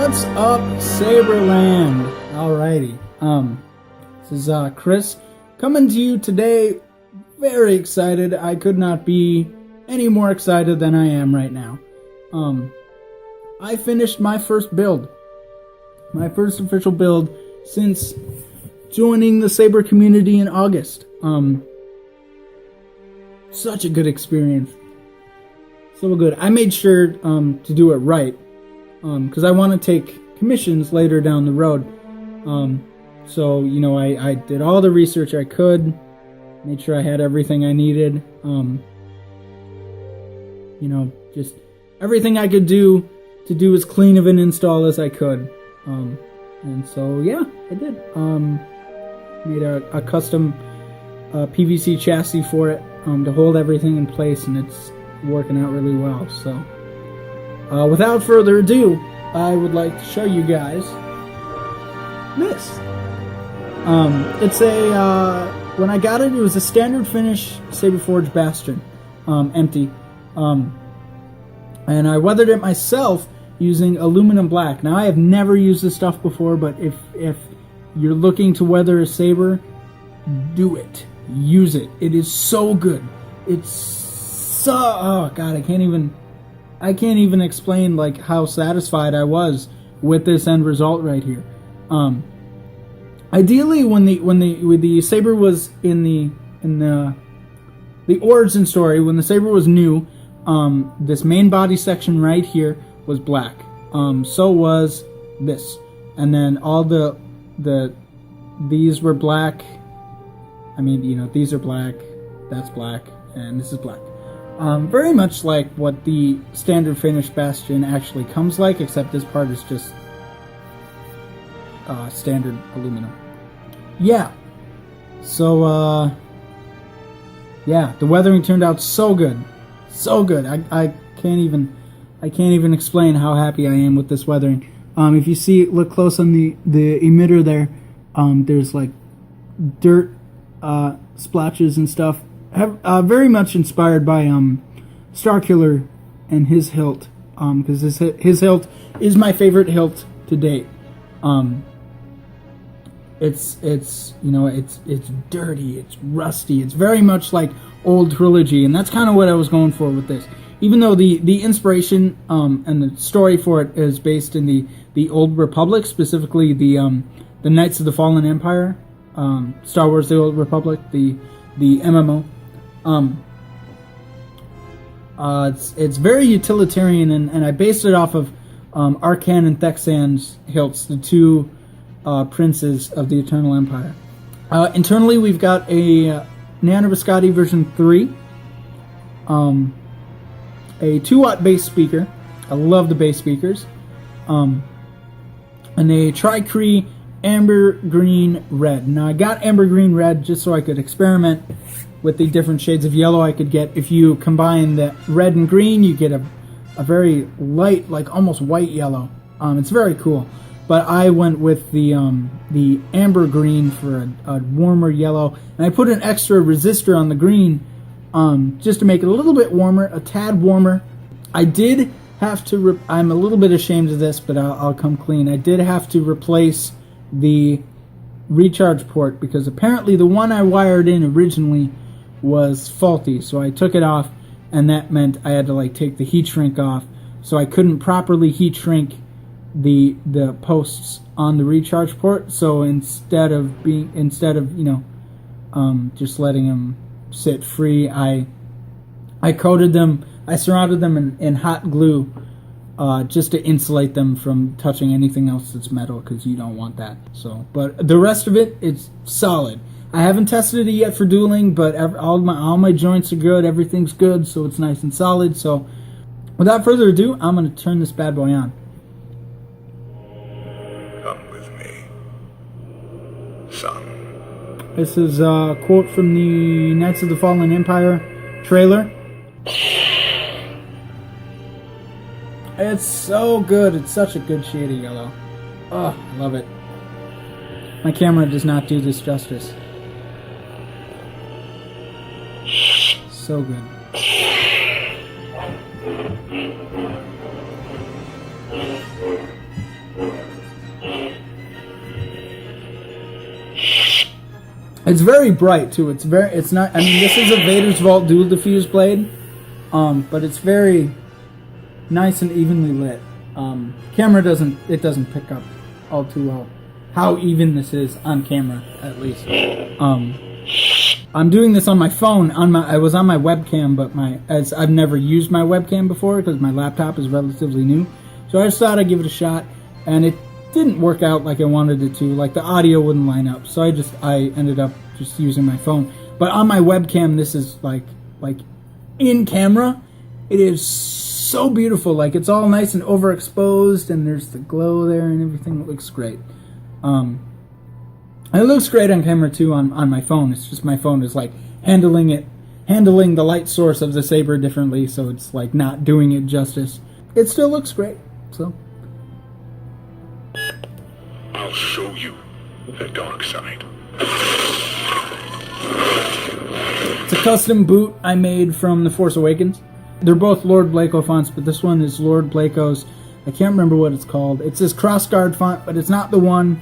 What's up, Saberland? Alrighty. This is Chris coming to you today. Very excited. I could not be any more excited than I am right now. I finished my first build. My first official build since joining the Saber community in August. Such a good experience. So good. I made sure to do it right. Because I want to take commissions later down the road. So, you know, I did all the research I could, made sure I had everything I needed. You know, just everything I could do to do as clean of an install as I could. And so, yeah, I did. Made a custom PVC chassis for it to hold everything in place, and it's working out really well. So, without further ado, I would like to show you guys this. It's a, when I got it, it was a standard finish Saberforge Bastion, empty. And I weathered it myself using aluminum black. Now, I have never used this stuff before, but if you're looking to weather a saber, do it. Use it. It is so good. It's so, oh god, I can't even explain like how satisfied I was with this end result right here. Ideally, when the saber was in the origin story, when the saber was new, this main body section right here was black. So was this, and then all these were black. I mean, you know, these are black, that's black, and this is black. Very much like what the standard finish Bastion actually comes like, except this part is just standard aluminum. Yeah. So, yeah, the weathering turned out so good. So good. I can't even explain how happy I am with this weathering. If you see, look close on the emitter there, there's like dirt splashes and stuff. Very much inspired by Starkiller and his hilt, because his hilt is my favorite hilt to date. It's you know, it's dirty, it's rusty, it's very much like old trilogy, and that's kind of what I was going for with this. Even though the inspiration and the story for it is based in the Old Republic, specifically the Knights of the Fallen Empire, Star Wars: The Old Republic, the MMO. It's very utilitarian, and I based it off of Arcan and Thexan's hilts, the two princes of the Eternal Empire. Internally, we've got a Nano Biscotte version 3, a 2-watt bass speaker. I love the bass speakers, and a Cree amber green red. Now, I got amber green red just so I could experiment with the different shades of yellow I could get. If you combine the red and green, you get a very light, like almost white yellow. It's very cool. But I went with the amber green for a warmer yellow, and I put an extra resistor on the green just to make it a little bit warmer, a tad warmer. I did have to, I'm a little bit ashamed of this, but I'll come clean. I did have to replace the recharge port, because apparently the one I wired in originally was faulty, so I took it off, and that meant I had to like take the heat shrink off, so I couldn't properly heat shrink the posts on the recharge port. So instead of you know, just letting them sit free, I coated them, I surrounded them in hot glue, just to insulate them from touching anything else that's metal, because you don't want that. So, but the rest of it, it's solid. I haven't tested it yet for dueling, but all my joints are good, everything's good, so it's nice and solid. So, without further ado, I'm going to turn this bad boy on. Come with me, son. This is a quote from the Knights of the Fallen Empire trailer. It's so good. It's such a good shade of yellow. Oh, I love it. My camera does not do this justice. So good. It's very bright too. It's not. I mean, this is a Vader's Vault dual diffuse blade, but it's very nice and evenly lit. Camera doesn't pick up all too well how even this is on camera, at least. I'm doing this on my phone. I was on my webcam, but as I've never used my webcam before because my laptop is relatively new, so I just thought I'd give it a shot, and it didn't work out like I wanted it to. Like the audio wouldn't line up, so I ended up just using my phone. But on my webcam, this is like in camera, it is so beautiful. Like it's all nice and overexposed, and there's the glow there and everything. It looks great. It looks great on camera too on my phone. It's just my phone is like handling the light source of the saber differently, so it's like not doing it justice. It still looks great. So I'll show you the dark side. it's a custom boot I made from The Force Awakens. They're both Lord Blaco fonts, but this one is Lord Blaco's. I can't remember what it's called. It's this crossguard font, but it's not the one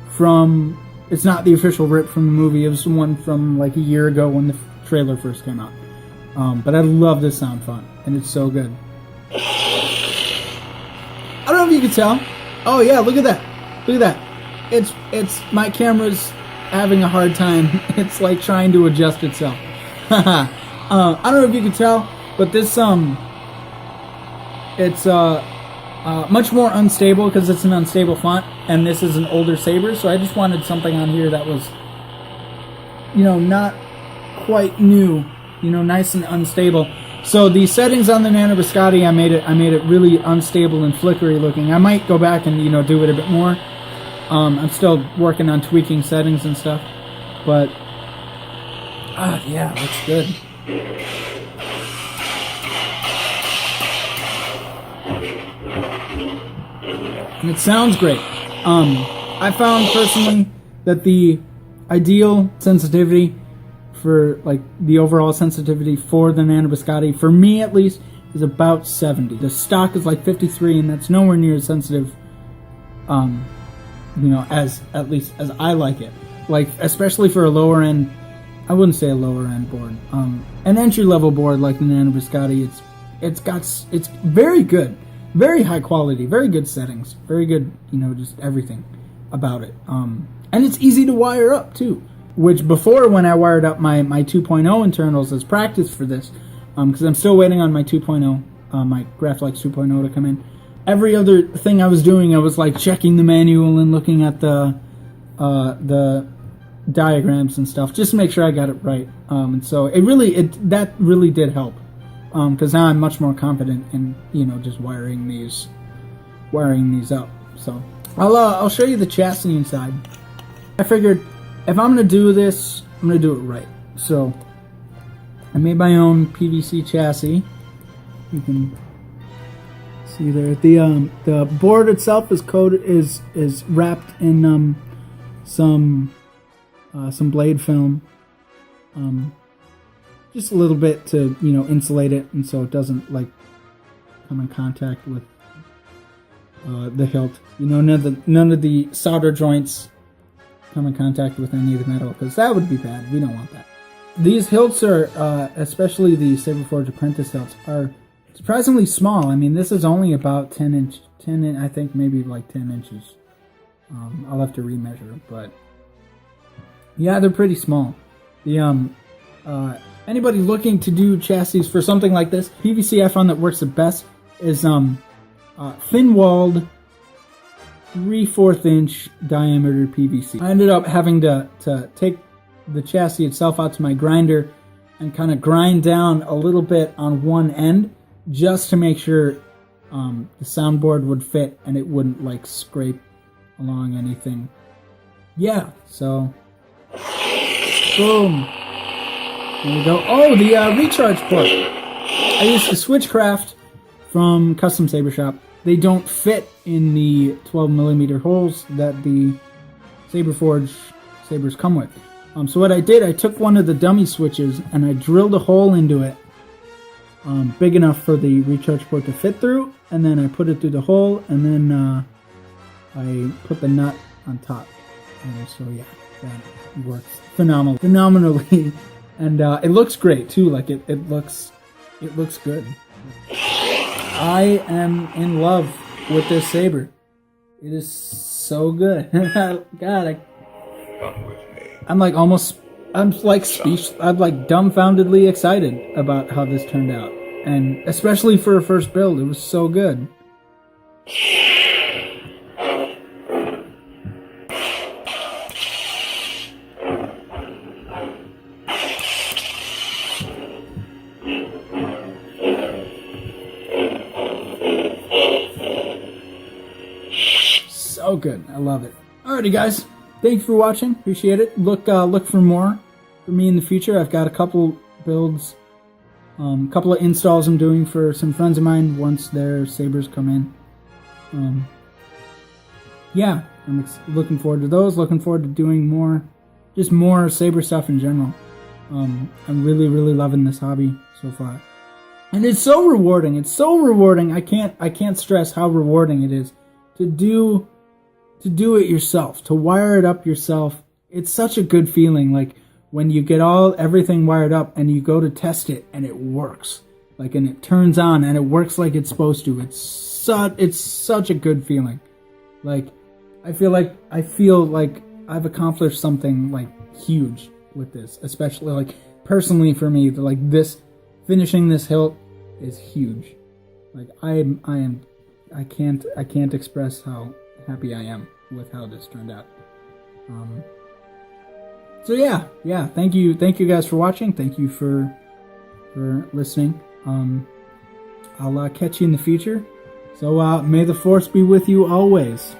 from. It's not the official rip from the movie. It was the one from like a year ago when the trailer first came out. But I love this sound font, and it's so good. I don't know if you can tell. Oh yeah, look at that. Look at that. It's my camera's having a hard time. It's like trying to adjust itself. I don't know if you can tell, but this it's much more unstable because it's an unstable font, and this is an older saber, so I just wanted something on here that was, not quite new, nice and unstable. So the settings on the Nano Biscotte, I made it really unstable and flickery looking. I might go back and do it a bit more. I'm still working on tweaking settings and stuff, but yeah, looks good. And it sounds great. I found personally that the ideal sensitivity for the overall sensitivity for the Nano Biscotte, for me at least, is about 70. The stock is like 53, and that's nowhere near as sensitive, as at least as I like it. Like especially for a lower end, I wouldn't say a lower end board, an entry level board like the Nano Biscotte. It's very good. Very high quality, very good settings, very good, just everything about it. And it's easy to wire up too, which before when I wired up my 2.0 internals as practice for this, because I'm still waiting on my 2.0, my Graphlix 2.0 to come in. Every other thing I was doing, I was like checking the manual and looking at the diagrams and stuff, just to make sure I got it right. And so that really did help. Because now I'm much more confident in just wiring these up. So I'll show you the chassis inside. I figured if I'm gonna do this, I'm gonna do it right. So I made my own PVC chassis. You can see there the board itself is coated is wrapped in some blade film. Just a little bit to, insulate it, and so it doesn't, come in contact with the hilt. None of the solder joints come in contact with any of the metal, because that would be bad. We don't want that. These hilts are, especially the Saberforge Apprentice hilts, are surprisingly small. I mean, this is only about 10 I think maybe 10 inches. I'll have to remeasure, but yeah, they're pretty small. Anybody looking to do chassis for something like this, PVC I found that works the best is thin-walled 3/4 inch diameter PVC. I ended up having to take the chassis itself out to my grinder and kind of grind down a little bit on one end just to make sure the soundboard would fit and it wouldn't scrape along anything. Yeah, so boom. There we go. Oh, the recharge port. I used the Switchcraft from Custom Saber Shop. They don't fit in the 12mm holes that the Saberforge sabers come with. So what I did, I took one of the dummy switches and I drilled a hole into it big enough for the recharge port to fit through, and then I put it through the hole, and then I put the nut on top, and so yeah, that works phenomenally, and it looks great too. Like it looks good. I am in love with this saber. It is so good. God, I'm like dumbfoundedly excited about how this turned out, and especially for a first build, it was so good. So good. I love it. Alrighty, guys. Thanks for watching. Appreciate it. Look for more from me in the future. I've got a couple builds, couple of installs I'm doing for some friends of mine once their sabers come in. Yeah, I'm looking forward to those. Looking forward to doing more saber stuff in general. I'm really loving this hobby so far, and it's so rewarding. It's so rewarding. I can't stress how rewarding it is to do it yourself, to wire it up yourself. It's such a good feeling, like when you get everything wired up and you go to test it and it works, like, and it turns on and it works like it's supposed to. It's such a good feeling. Like I feel like I've accomplished something like huge with this, especially like personally for me. Like this, finishing this hilt is huge. Like I can't express how happy I am with how this turned out. So yeah, thank you guys for watching. Thank you for listening. I'll catch you in the future. So may the force be with you always.